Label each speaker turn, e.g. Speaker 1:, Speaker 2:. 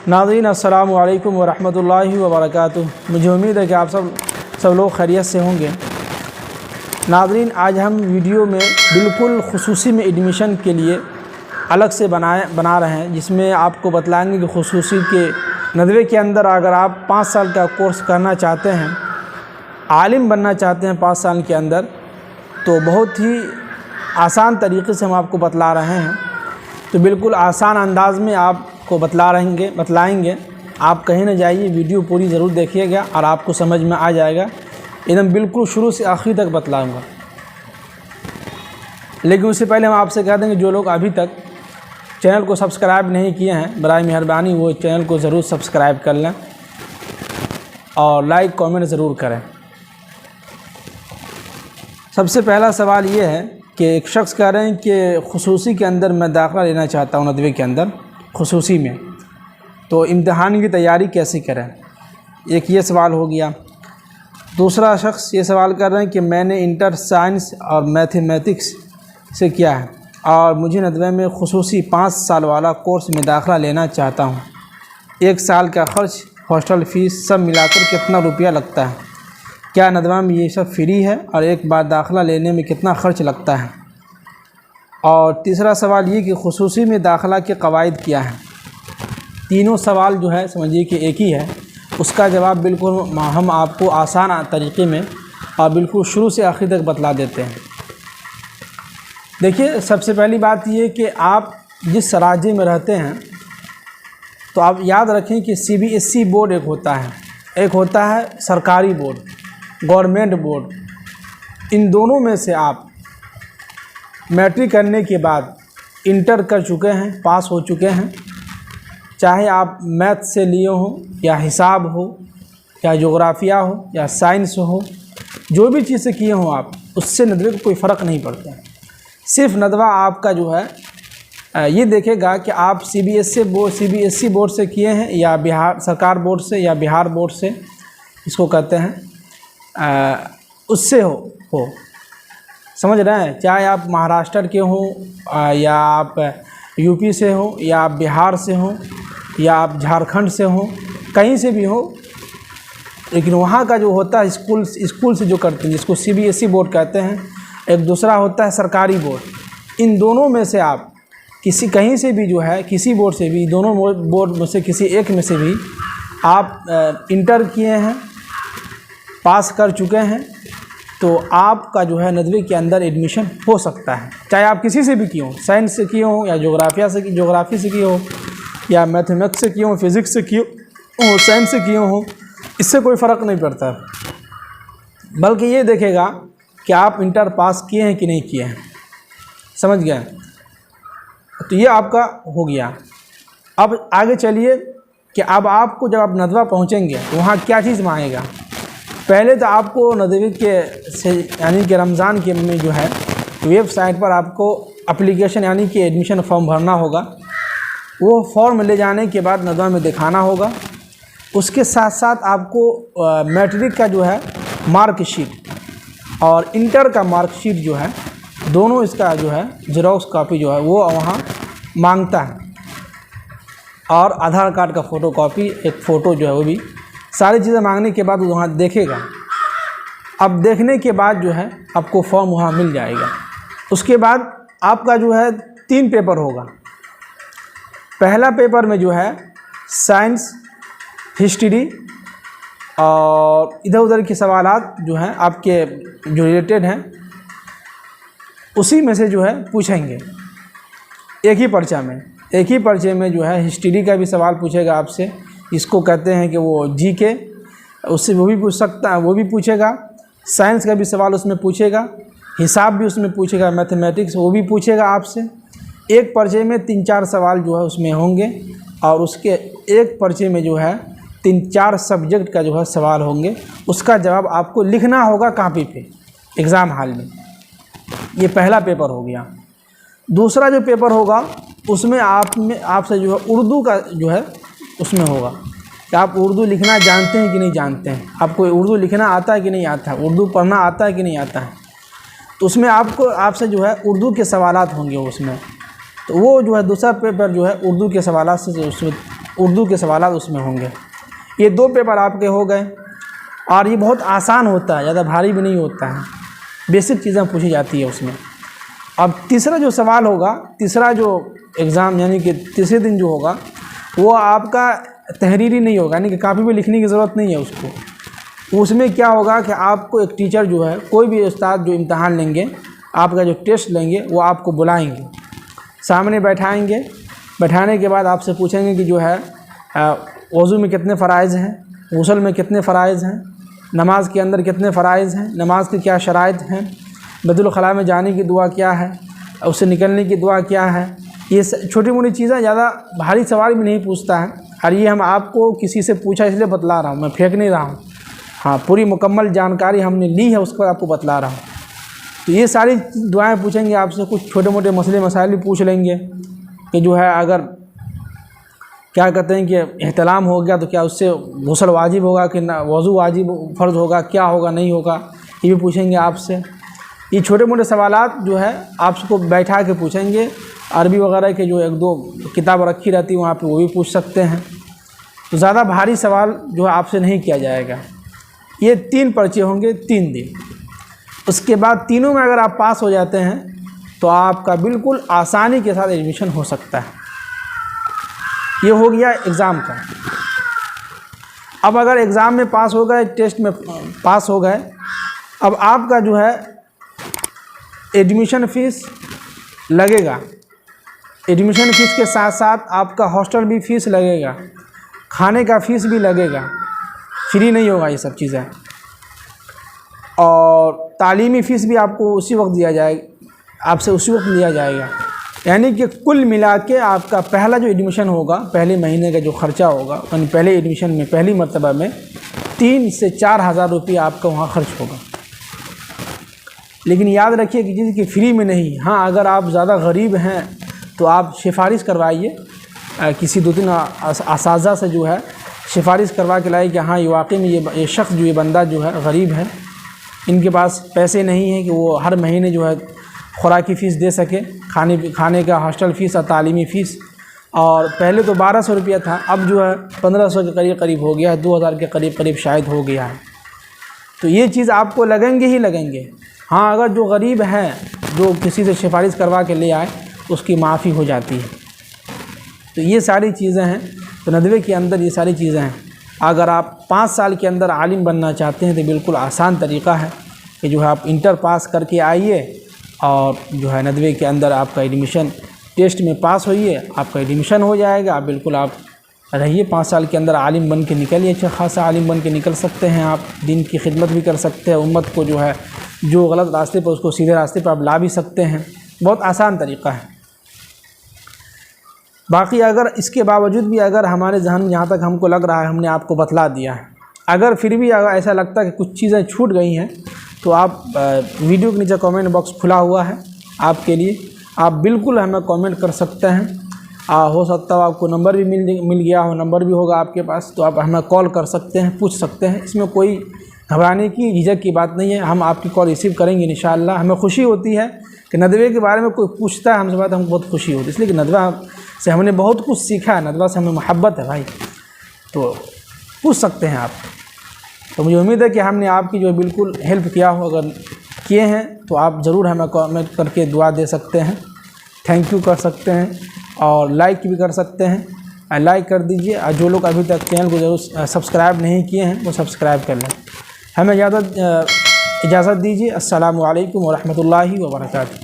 Speaker 1: नाज़रीन अस्सलामु अलैकुम वरहमतुल्लाहि वबरकातुहू। मुझे उम्मीद है कि आप सब लोग खैरियत से होंगे। नाज़रीन, आज हम वीडियो में बिल्कुल खुसूसी में एडमिशन के लिए अलग से बना रहे हैं, जिसमें आपको बतलाएंगे कि खुसूसी के नदवे के अंदर अगर आप 5 साल का कोर्स करना चाहते हैं, आलिम बनना चाहते हैं 5 साल के अंदर, तो बहुत ही आसान तरीक़े से हम आपको बतला रहे हैं। तो बिल्कुल आसान अंदाज़ में आपको बतलाएंगे। आप कहीं ना जाइए, वीडियो पूरी ज़रूर देखिएगा और आपको समझ में आ जाएगा। एकदम बिल्कुल शुरू से आखिर तक बतलाऊँगा। लेकिन उससे पहले हम आपसे कह देंगे, जो लोग अभी तक चैनल को सब्सक्राइब नहीं किए हैं, बराए मेहरबानी वो चैनल को ज़रूर सब्सक्राइब कर लें और लाइक कमेंट ज़रूर करें। सबसे पहला सवाल ये है कि एक शख्स कह रहे हैं कि खुसूसी के अंदर मैं दाखिला लेना चाहता हूँ, नदवे के अंदर खुसूसी में, तो इम्तिहान की तैयारी कैसे करें। एक ये सवाल हो गया। दूसरा शख्स ये सवाल कर रहे हैं कि मैंने इंटर साइंस और मैथमेटिक्स से किया है और मुझे नदवे में खुसूसी 5 साल वाला कोर्स में दाखिला लेना चाहता हूँ। 1 साल का ख़र्च, हॉस्टल फ़ीस सब मिलाकर कितना रुपया लगता है? क्या नदवा में ये सब फ्री है और एक बार दाखिला लेने में कितना ख़र्च लगता है? और तीसरा सवाल ये कि खुसूसी में दाखिला के क़वाइद क्या हैं? तीनों सवाल जो है समझिए कि एक ही है। उसका जवाब बिल्कुल हम आपको आसान तरीक़े में और बिल्कुल शुरू से आखिर तक बतला देते हैं। देखिए, सबसे पहली बात ये कि आप जिस राज्य में रहते हैं, तो आप याद रखें कि CBSE बोर्ड एक होता है सरकारी बोर्ड, गवर्नमेंट बोर्ड। इन दोनों में से आप मैट्रिक करने के बाद इंटर कर चुके हैं, पास हो चुके हैं, चाहे आप मैथ से लिए हो या हिसाब हो या जोग्राफिया हो या साइंस हो, जो भी चीज़ से किए हों आप, उससे नदवे को कोई फ़र्क नहीं पड़ता है। सिर्फ नदवा आपका जो है ये देखेगा कि आप CBSE बोर्ड से किए हैं या बिहार सरकार बोर्ड से या बिहार बोर्ड से, इसको कहते हैं, उससे हो समझ रहे हैं। चाहे आप महाराष्ट्र के हों या आप यूपी से हो या आप बिहार से हो या आप झारखंड से हो, कहीं से भी हो, लेकिन वहाँ का जो होता है स्कूल से जो करते हैं, जिसको CBSE बोर्ड कहते हैं, एक दूसरा होता है सरकारी बोर्ड। इन दोनों में से आप कहीं से भी जो है, किसी बोर्ड से भी, दोनों बोर्ड में से किसी एक में से भी आप इंटर किए हैं, पास कर चुके हैं, तो आपका जो है नदवे के अंदर एडमिशन हो सकता है। चाहे आप किसी से भी किए हों, साइंस से किए हों या जोग्राफी से किए हो या मैथमेटिक्स से किए हों, फिज़िक्स से किए हो, साइंस से किए हों, इससे कोई फ़र्क नहीं पड़ता। बल्कि ये देखेगा कि आप इंटर पास किए हैं कि नहीं किए हैं। समझ गए? तो ये आपका हो गया। अब आगे चलिए कि अब आपको जब आप नदवा पहुँचेंगे तो वहाँ क्या चीज़ मांगेगा। पहले तो आपको नदवे के यानी कि रमज़ान के में जो है वेबसाइट पर आपको एप्लीकेशन यानी कि एडमिशन फॉर्म भरना होगा। वो फॉर्म ले जाने के बाद नदवा में दिखाना होगा। उसके साथ साथ आपको मैट्रिक का जो है मार्कशीट और इंटर का मार्कशीट जो है, दोनों इसका जो है ज़ेरॉक्स कॉपी जो है वो वहाँ मांगता है, और आधार कार्ड का फ़ोटोकॉपी, एक फ़ोटो जो है वो भी, सारी चीज़ें मांगने के बाद वहाँ देखेगा। अब देखने के बाद जो है आपको फॉर्म वहाँ मिल जाएगा। उसके बाद आपका जो है 3 पेपर होगा। पहला पेपर में जो है साइंस, हिस्ट्री और इधर उधर के सवालात जो हैं आपके जो रिलेटेड हैं, उसी में से जो है पूछेंगे एक ही पर्चे में जो है हिस्ट्री का भी सवाल पूछेगा आपसे। इसको कहते हैं कि वो GK, उससे वो भी पूछ सकता है, वो भी पूछेगा। साइंस का भी सवाल उसमें पूछेगा, हिसाब भी उसमें पूछेगा, मैथमेटिक्स वो भी पूछेगा आपसे। एक पर्चे में 3-4 सवाल जो है उसमें होंगे, और उसके एक पर्चे में जो है 3-4 सब्जेक्ट का जो है सवाल होंगे। उसका जवाब आपको लिखना होगा कॉपी पे एग्ज़ाम हॉल में। ये पहला पेपर हो गया। दूसरा जो पेपर होगा उसमें आपसे जो है उर्दू का जो है उसमें होगा कि आप उर्दू लिखना जानते हैं कि नहीं जानते हैं, आपको उर्दू लिखना आता है कि नहीं आता है, उर्दू पढ़ना आता है कि नहीं आता है। तो उसमें आपसे जो है उर्दू के सवालात होंगे उसमें। तो वो जो है दूसरा पेपर जो है उर्दू के सवालात से उसमें उर्दू के सवाल उसमें होंगे। ये 2 पेपर आपके हो गए और ये बहुत आसान होता है, ज़्यादा भारी भी नहीं होता है, बेसिक चीज़ें पूछी जाती है उसमें। अब तीसरा जो सवाल होगा, तीसरा जो एग्ज़ाम यानी कि तीसरे दिन जो होगा वो आपका तहरीरी नहीं होगा, यानी कि कापी पे लिखने की ज़रूरत नहीं है उसको। उसमें क्या होगा कि आपको एक टीचर जो है, कोई भी उस्ताद जो इम्तहान लेंगे, आपका जो टेस्ट लेंगे, वो आपको बुलाएंगे, सामने बैठाएंगे। बैठाने के बाद आपसे पूछेंगे कि जो है वज़ू में कितने फ़राइज़ हैं, गुस्ल में कितने फ़राइज़ हैं, नमाज के अंदर कितने फ़राइज़ हैं, नमाज की क्या शराइत हैं, बैतुल खला में जाने की दुआ क्या है, उससे निकलने की दुआ क्या है। ये छोटी मोटी चीज़ें, ज़्यादा भारी सवाल भी नहीं पूछता है। और ये हम आपको किसी से पूछा इसलिए बतला रहा हूँ, मैं फेंक नहीं रहा हूँ। हाँ, पूरी मुकम्मल जानकारी हमने ली है, उसके बाद आपको बतला रहा हूँ। तो ये सारी दुआएं पूछेंगे आपसे, कुछ छोटे मोटे मसले मसाइल भी पूछ लेंगे कि जो है अगर क्या कहते हैं कि एहतलाम हो गया तो क्या उससे गुस्ल वाजिब होगा कि ना, वज़ू वाजिब फ़र्ज़ होगा, क्या होगा नहीं होगा, ये भी पूछेंगे आपसे। ये छोटे मोटे सवालात जो है आपको बैठा के पूछेंगे। अरबी वगैरह के जो 1-2 किताब रखी रहती है वहाँ पे, वो भी पूछ सकते हैं। तो ज़्यादा भारी सवाल जो है आपसे नहीं किया जाएगा। ये 3 पर्चे होंगे 3 दिन। उसके बाद तीनों में अगर आप पास हो जाते हैं तो आपका बिल्कुल आसानी के साथ एडमिशन हो सकता है। ये हो गया एग्ज़ाम का। अब अगर एग्ज़ाम में पास हो गए, टेस्ट में पास हो गए, अब आपका जो है एडमिशन फ़ीस लगेगा। एडमिशन फ़ीस के साथ साथ आपका हॉस्टल भी फ़ीस लगेगा, खाने का फ़ीस भी लगेगा, फ्री नहीं होगा ये सब चीज़ें। और तालीमी फ़ीस भी आपको उसी वक्त दिया जाएगा, आपसे उसी वक्त लिया जाएगा। यानी कि कुल मिला के आपका पहला जो एडमिशन होगा, पहले महीने का जो ख़र्चा होगा, यानी पहले एडमिशन में पहली मरतबा में 3 से 4 हज़ार रुपये आपका वहाँ ख़र्च होगा। लेकिन याद रखिए कि चीज़ कि फ्री में नहीं। हाँ, अगर आप ज़्यादा गरीब हैं तो आप सिफारिश करवाइए, किसी 2-3 असातिज़ा से जो है सिफारिश करवा के लाइए कि हाँ ये वाकई में ये शख्स जो ये बंदा जो है गरीब है, इनके पास पैसे नहीं हैं कि वो हर महीने जो है खुराकी फ़ीस दे सके, खाने का हॉस्टल फ़ीस और तालीमी फ़ीस। और पहले तो 1200 रुपया था, अब जो है 1500 के करीब हो गया है, 2000 के करीब शायद हो गया है। तो ये चीज़ आपको लगेंगे ही लगेंगे। हाँ, अगर जो गरीब हैं, जो किसी से सिफारिश करवा के ले आए, उसकी माफ़ी हो जाती है। तो ये सारी चीज़ें हैं। तो नदवे के अंदर ये सारी चीज़ें हैं। अगर आप 5 साल के अंदर आलिम बनना चाहते हैं तो बिल्कुल आसान तरीक़ा है कि जो है आप इंटर पास करके आइए और जो है नदवे के अंदर आपका एडमिशन टेस्ट में पास होइए, आपका एडमिशन हो जाएगा। आप बिल्कुल आप रहिए, 5 साल के अंदर आलिम बन के निकलिए, अच्छा खासा आलिम बन के निकल सकते हैं। आप दीन की खिदमत भी कर सकते हैं, उम्मत को जो है जो गलत रास्ते पर उसको सीधे रास्ते पर आप ला भी सकते हैं। बहुत आसान तरीक़ा है। बाकी अगर इसके बावजूद भी अगर हमारे जहन में जहाँ तक हमको लग रहा है हमने आपको बतला दिया है, अगर फिर भी अगर ऐसा लगता है कि कुछ चीज़ें छूट गई हैं तो आप वीडियो के नीचे कमेंट बॉक्स खुला हुआ है आपके लिए, आप बिल्कुल हमें कमेंट कर सकते हैं। हो सकता है आपको नंबर भी मिल गया हो, नंबर भी होगा आपके पास, तो आप हमें कॉल कर सकते हैं, पूछ सकते हैं। इसमें कोई घबराने की, झिझक की बात नहीं है। हम आपकी कॉल रिसीव करेंगे इंशाअल्लाह। हमें खुशी होती है कि नदवे के बारे में कोई पूछता है हमसे बात, हमको बहुत खुशी होती है, इसलिए कि नदवा से हमने बहुत कुछ सीखा है, नदवा से हमें मोहब्बत है भाई। तो पूछ सकते हैं आप। तो मुझे उम्मीद है कि हमने आपकी जो बिल्कुल हेल्प किया हो, अगर किए हैं तो आप ज़रूर हमें कमेंट करके दुआ दे सकते हैं, थैंक यू कर सकते हैं और लाइक भी कर सकते हैं। लाइक कर दीजिए और जो लोग अभी तक चैनल को जरूर सब्सक्राइब नहीं किए हैं वो सब्सक्राइब कर लें। हमें इजाज़त दीजिए। अस्सलामु अलैकुम व रहमतुल्लाहि व बरकातुहू।